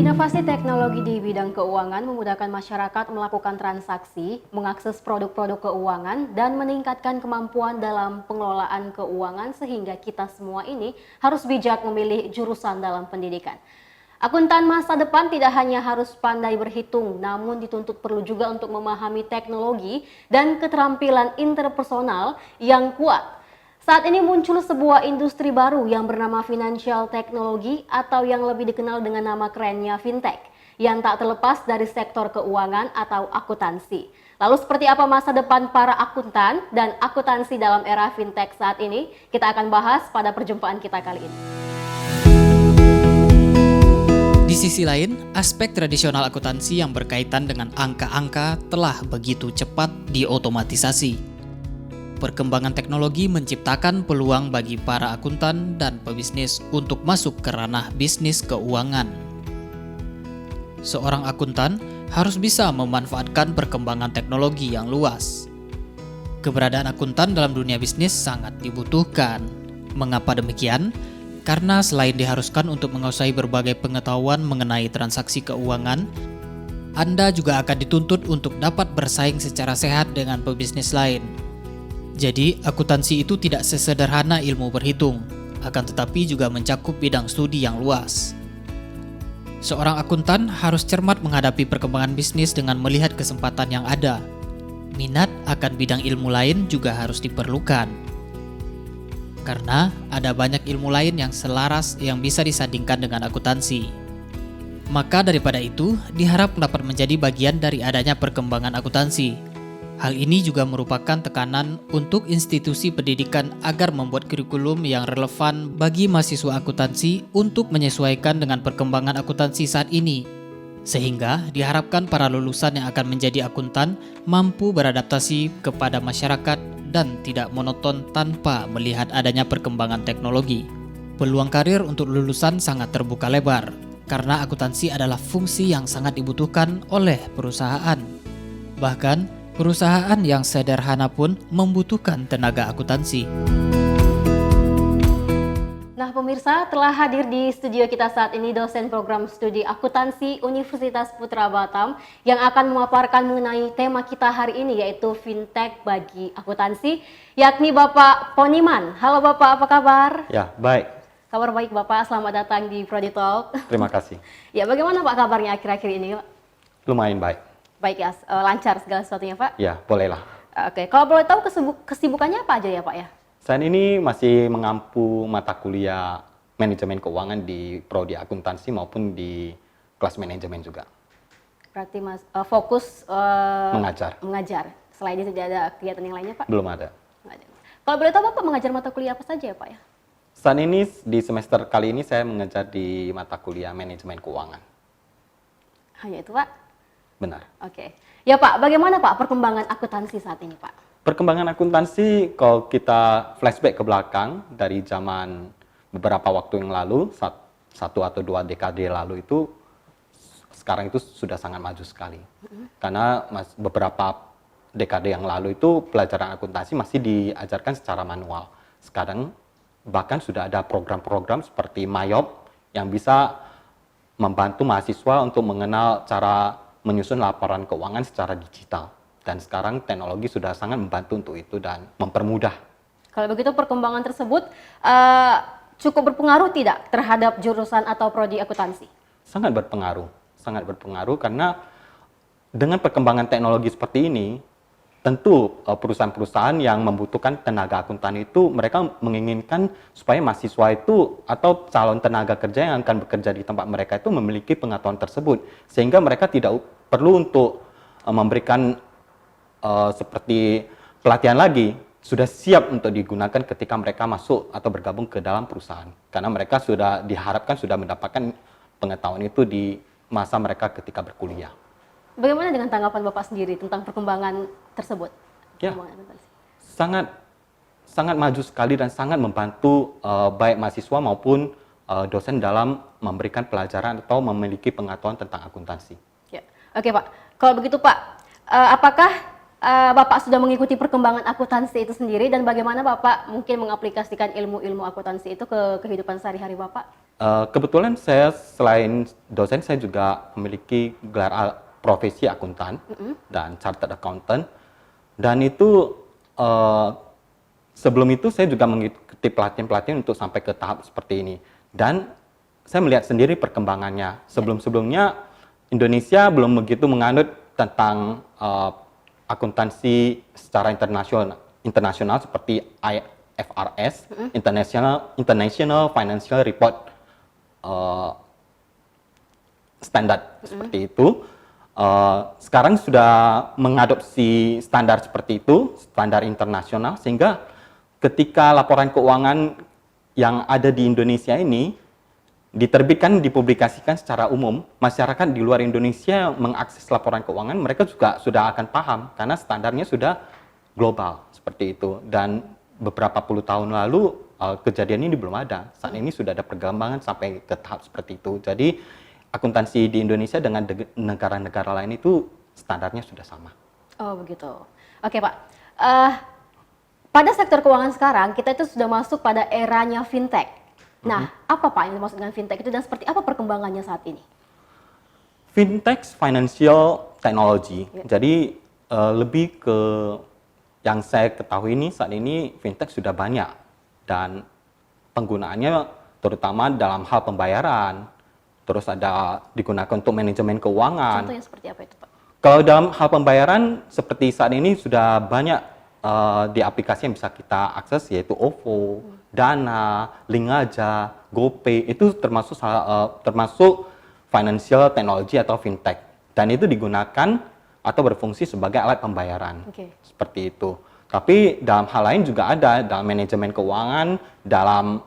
Inovasi teknologi di bidang keuangan memudahkan masyarakat melakukan transaksi, mengakses produk-produk keuangan, dan meningkatkan kemampuan dalam pengelolaan keuangan sehingga kita semua ini harus bijak memilih jurusan dalam pendidikan. Akuntan masa depan tidak hanya harus pandai berhitung, namun dituntut perlu juga untuk memahami teknologi dan keterampilan interpersonal yang kuat. Saat ini muncul sebuah industri baru yang bernama financial technology atau yang lebih dikenal dengan nama kerennya fintech yang tak terlepas dari sektor keuangan atau akuntansi. Lalu seperti apa masa depan para akuntan dan akuntansi dalam era fintech saat ini? Kita akan bahas pada perjumpaan kita kali ini. Di sisi lain, aspek tradisional akuntansi yang berkaitan dengan angka-angka telah begitu cepat diotomatisasi. Perkembangan teknologi menciptakan peluang bagi para akuntan dan pebisnis untuk masuk ke ranah bisnis keuangan. Seorang akuntan harus bisa memanfaatkan perkembangan teknologi yang luas. Keberadaan akuntan dalam dunia bisnis sangat dibutuhkan. Mengapa demikian? Karena selain diharuskan untuk menguasai berbagai pengetahuan mengenai transaksi keuangan, Anda juga akan dituntut untuk dapat bersaing secara sehat dengan pebisnis lain. Jadi, akuntansi itu tidak sesederhana ilmu berhitung, akan tetapi juga mencakup bidang studi yang luas. Seorang akuntan harus cermat menghadapi perkembangan bisnis dengan melihat kesempatan yang ada. Minat akan bidang ilmu lain juga harus diperlukan. Karena ada banyak ilmu lain yang selaras yang bisa disandingkan dengan akuntansi. Maka daripada itu, diharap dapat menjadi bagian dari adanya perkembangan akuntansi. Hal ini juga merupakan tekanan untuk institusi pendidikan agar membuat kurikulum yang relevan bagi mahasiswa akuntansi untuk menyesuaikan dengan perkembangan akuntansi saat ini. Sehingga diharapkan para lulusan yang akan menjadi akuntan mampu beradaptasi kepada masyarakat dan tidak monoton tanpa melihat adanya perkembangan teknologi. Peluang karir untuk lulusan sangat terbuka lebar, karena akuntansi adalah fungsi yang sangat dibutuhkan oleh perusahaan. Bahkan, perusahaan yang sederhana pun membutuhkan tenaga akuntansi. Nah pemirsa, telah hadir di studio kita saat ini dosen program studi akuntansi Universitas Putra Batam yang akan memaparkan mengenai tema kita hari ini yaitu fintech bagi akuntansi, yakni Bapak Poniman. Halo Bapak, apa kabar? Ya, baik. Kabar baik Bapak, selamat datang di Prodi Talk. Terima kasih. Ya, bagaimana Pak kabarnya akhir-akhir ini Pak? Lumayan baik. Baik ya, lancar segala sesuatunya Pak? Ya, bolehlah. Oke, kalau boleh tahu kesibukannya apa aja ya Pak ya? Saat ini masih mengampu mata kuliah manajemen keuangan di prodi akuntansi maupun di kelas manajemen juga. Berarti Mas fokus mengajar. Selain itu tidak ada kegiatan yang lainnya Pak? Belum ada. Kalau boleh tahu Bapak mengajar mata kuliah apa saja ya Pak ya? Saat ini di semester kali ini saya mengajar di mata kuliah manajemen keuangan. Hanya itu Pak? Benar. Oke. Ya Pak, bagaimana Pak perkembangan akuntansi saat ini Pak? Perkembangan akuntansi kalau kita flashback ke belakang dari zaman beberapa waktu yang lalu, satu atau dua dekade lalu itu, sekarang itu sudah sangat maju sekali. Karena beberapa dekade yang lalu itu pelajaran akuntansi masih diajarkan secara manual. Sekarang bahkan sudah ada program-program seperti MAYOB yang bisa membantu mahasiswa untuk mengenal cara menyusun laporan keuangan secara digital. Dan sekarang teknologi sudah sangat membantu untuk itu dan mempermudah. Kalau begitu perkembangan tersebut cukup berpengaruh tidak terhadap jurusan atau prodi akuntansi? Sangat berpengaruh karena dengan perkembangan teknologi seperti ini, tentu perusahaan-perusahaan yang membutuhkan tenaga akuntan itu mereka menginginkan supaya mahasiswa itu atau calon tenaga kerja yang akan bekerja di tempat mereka itu memiliki pengetahuan tersebut, sehingga mereka tidak perlu untuk memberikan seperti pelatihan lagi, sudah siap untuk digunakan ketika mereka masuk atau bergabung ke dalam perusahaan, karena mereka sudah diharapkan sudah mendapatkan pengetahuan itu di masa mereka ketika berkuliah. Bagaimana dengan tanggapan Bapak sendiri tentang perkembangan tersebut? Ya, sangat maju sekali dan sangat membantu baik mahasiswa maupun dosen dalam memberikan pelajaran atau memiliki pengetahuan tentang akuntansi. Ya. Oke Pak, kalau begitu Pak, apakah Bapak sudah mengikuti perkembangan akuntansi itu sendiri dan bagaimana Bapak mungkin mengaplikasikan ilmu-ilmu akuntansi itu ke kehidupan sehari-hari Bapak? Kebetulan saya selain dosen, saya juga memiliki gelar profesi akuntan dan chartered accountant. Dan itu sebelum itu saya juga mengikuti pelatihan-pelatihan untuk sampai ke tahap seperti ini. Dan saya melihat sendiri perkembangannya. Sebelum-sebelumnya Indonesia belum begitu menganut tentang akuntansi secara internasional seperti IFRS, International Financial Report Standard seperti itu. Sekarang sudah mengadopsi standar seperti itu, standar internasional, sehingga ketika laporan keuangan yang ada di Indonesia ini diterbitkan, dipublikasikan secara umum, masyarakat di luar Indonesia mengakses laporan keuangan, mereka juga sudah akan paham karena standarnya sudah global seperti itu. Dan beberapa puluh tahun lalu kejadian ini belum ada. Saat ini sudah ada perkembangan sampai ke tahap seperti itu. Jadi akuntansi di Indonesia dengan negara-negara lain itu standarnya sudah sama. Oh begitu. Oke Pak. Pada sektor keuangan sekarang kita itu sudah masuk pada eranya fintech. Nah, apa Pak yang dimaksud dengan fintech itu dan seperti apa perkembangannya saat ini? Fintech financial technology. Jadi lebih ke yang saya ketahui ini saat ini fintech sudah banyak dan penggunaannya terutama dalam hal pembayaran, terus ada digunakan untuk manajemen keuangan. Contohnya seperti apa itu Pak? Kalau dalam hal pembayaran seperti saat ini sudah banyak di aplikasi yang bisa kita akses yaitu OVO, Dana, Linkaja, GoPay itu termasuk financial technology atau fintech dan itu digunakan atau berfungsi sebagai alat pembayaran. Seperti itu. Tapi dalam hal lain juga ada dalam manajemen keuangan, dalam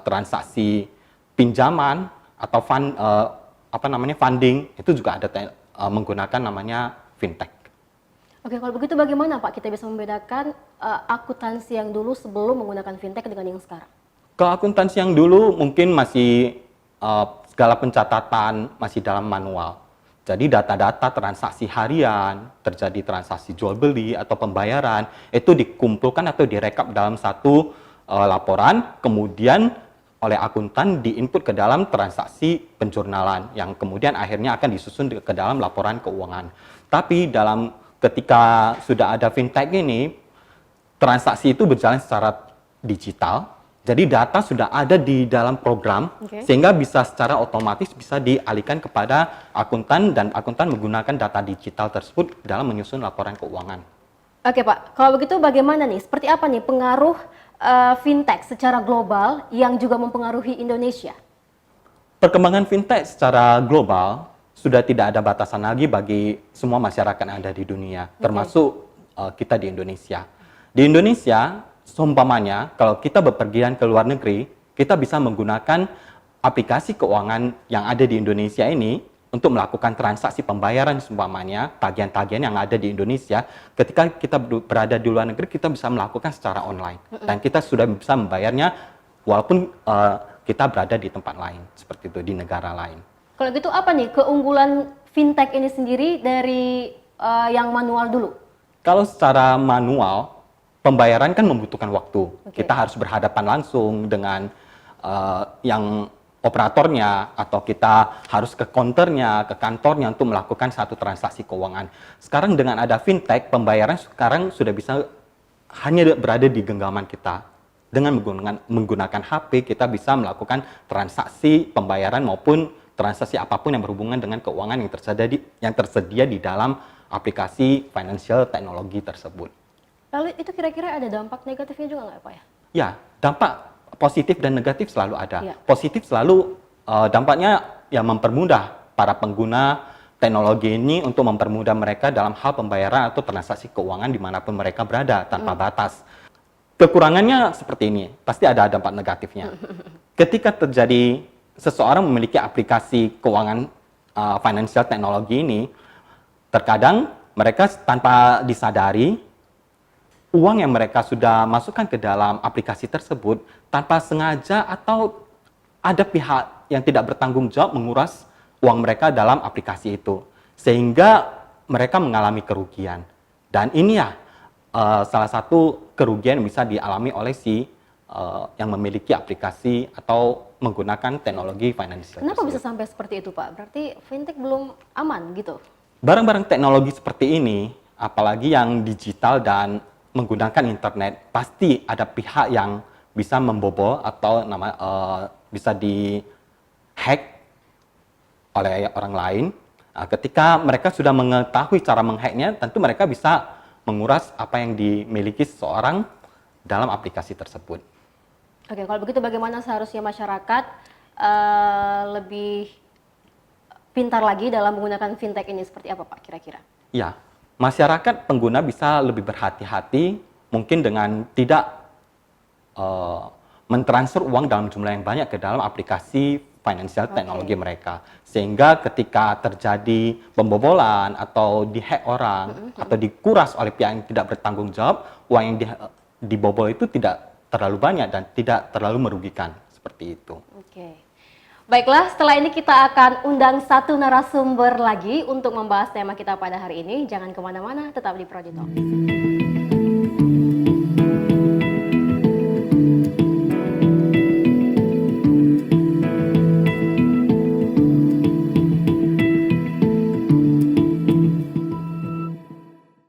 transaksi pinjaman atau funding itu juga ada menggunakan namanya fintech. Oke, kalau begitu bagaimana Pak kita bisa membedakan akuntansi yang dulu sebelum menggunakan fintech dengan yang sekarang? Kalau akuntansi yang dulu mungkin masih segala pencatatan masih dalam manual. Jadi data-data transaksi harian, terjadi transaksi jual beli atau pembayaran, itu dikumpulkan atau direkap dalam satu laporan, kemudian oleh akuntan diinput ke dalam transaksi penjurnalan, yang kemudian akhirnya akan disusun ke dalam laporan keuangan. Tapi ketika sudah ada fintech ini, transaksi itu berjalan secara digital. Jadi data sudah ada di dalam program, sehingga bisa secara otomatis bisa dialihkan kepada akuntan dan akuntan menggunakan data digital tersebut dalam menyusun laporan keuangan. Oke Pak, kalau begitu bagaimana nih? Seperti apa nih pengaruh fintech secara global yang juga mempengaruhi Indonesia? Perkembangan fintech secara global sudah tidak ada batasan lagi bagi semua masyarakat yang ada di dunia, termasuk kita di Indonesia. Di Indonesia, seumpamanya kalau kita bepergian ke luar negeri, kita bisa menggunakan aplikasi keuangan yang ada di Indonesia ini untuk melakukan transaksi pembayaran seumpamanya, tagihan-tagihan yang ada di Indonesia. Ketika kita berada di luar negeri, kita bisa melakukan secara online. Dan kita sudah bisa membayarnya walaupun kita berada di tempat lain, seperti itu, di negara lain. Kalau gitu apa nih keunggulan fintech ini sendiri dari yang manual dulu? Kalau secara manual, pembayaran kan membutuhkan waktu. Kita harus berhadapan langsung dengan yang operatornya, atau kita harus ke counternya, ke kantornya untuk melakukan satu transaksi keuangan. Sekarang dengan ada fintech, pembayaran sekarang sudah bisa hanya berada di genggaman kita. Dengan menggunakan HP, kita bisa melakukan transaksi pembayaran maupun transaksi apapun yang berhubungan dengan keuangan yang tersedia di dalam aplikasi financial technology tersebut. Lalu itu kira-kira ada dampak negatifnya juga nggak Pak ya? Ya, dampak positif dan negatif selalu ada. Positif selalu dampaknya ya mempermudah para pengguna teknologi ini untuk mempermudah mereka dalam hal pembayaran atau transaksi keuangan dimanapun mereka berada tanpa batas. Kekurangannya seperti ini, pasti ada dampak negatifnya. Ketika terjadi seseorang memiliki aplikasi keuangan financial technology ini, terkadang mereka tanpa disadari, uang yang mereka sudah masukkan ke dalam aplikasi tersebut tanpa sengaja atau ada pihak yang tidak bertanggung jawab menguras uang mereka dalam aplikasi itu. Sehingga mereka mengalami kerugian. Dan ini ya salah satu kerugian yang bisa dialami oleh yang memiliki aplikasi atau menggunakan teknologi financial Kenapa bisa tersebut. sampai seperti itu, Pak? Berarti fintech belum aman gitu? Barang-barang teknologi seperti ini, apalagi yang digital dan menggunakan internet, pasti ada pihak yang bisa membobol atau bisa di-hack oleh orang lain. Ketika mereka sudah mengetahui cara menghacknya, tentu mereka bisa menguras apa yang dimiliki seseorang dalam aplikasi tersebut. Oke, kalau begitu bagaimana seharusnya masyarakat lebih pintar lagi dalam menggunakan fintech ini? Seperti apa, Pak, kira-kira? Ya, masyarakat pengguna bisa lebih berhati-hati, mungkin dengan tidak mentransfer uang dalam jumlah yang banyak ke dalam aplikasi financial teknologi mereka. Sehingga ketika terjadi pembobolan atau dihack orang atau dikuras oleh pihak yang tidak bertanggung jawab, uang yang dibobol itu tidak terlalu banyak dan tidak terlalu merugikan, seperti itu. Oke. Baiklah, setelah ini kita akan undang satu narasumber lagi untuk membahas tema kita pada hari ini. Jangan kemana-mana, tetap di Prodi Talk.